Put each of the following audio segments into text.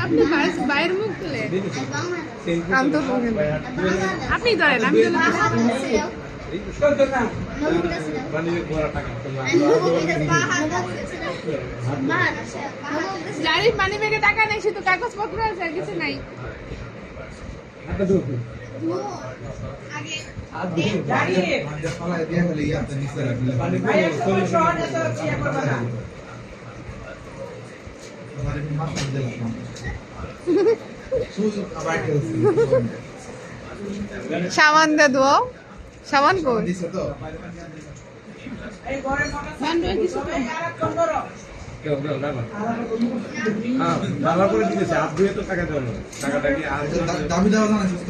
আপনি বাইরের মুখ তুলে আপনি ধরেন আমি জানি পানি ব্যাগে টাকা নেই শুধু কাগজপত্র আছে আর কিছু নাই সাবান দে দো সাবান কোন ভালো করে দিতেছে আপ দুয়ে তো টাকা দেওয়া টাকাটা কি দাবি দেওয়া না সুস্থ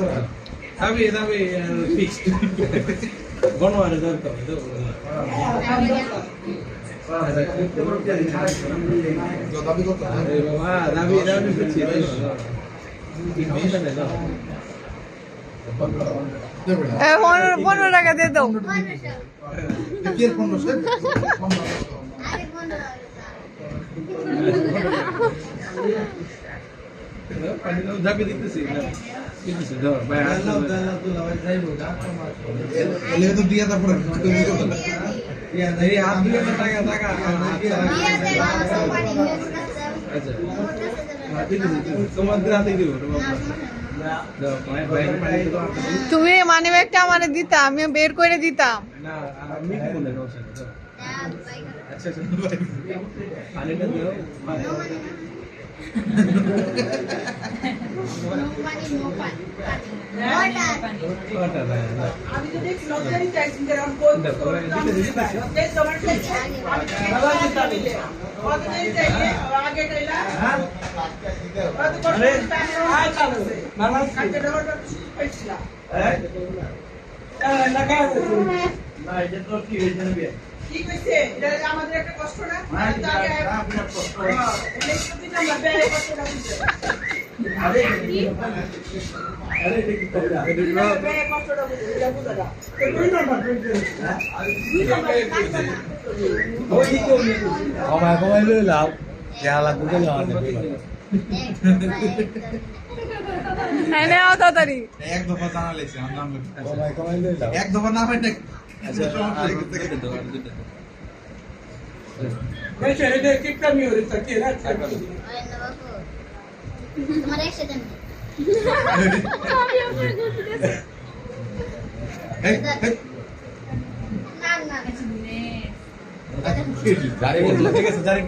দাবি দাবি ফিক্সড গণহারে দাবি তো দাবি কত আরে বাবা দাবি দাবি করছি 15 টাকা দিয়ে দাও দাবি দিতেছি তুমি মানি ব্যাগটা আমারে দিতা আমি বের করে দিতাম ঠিক আছে এটা আমাদের একটা কষ্ট না আরে কমাই লই লাও লাখ তাড়াতাড়ি এক দফা জানা লেছে কমাই লই লাও এক দফা না হয় না এটা কিপটা মিওরে থাকে না তোমার একসাথে না না জারি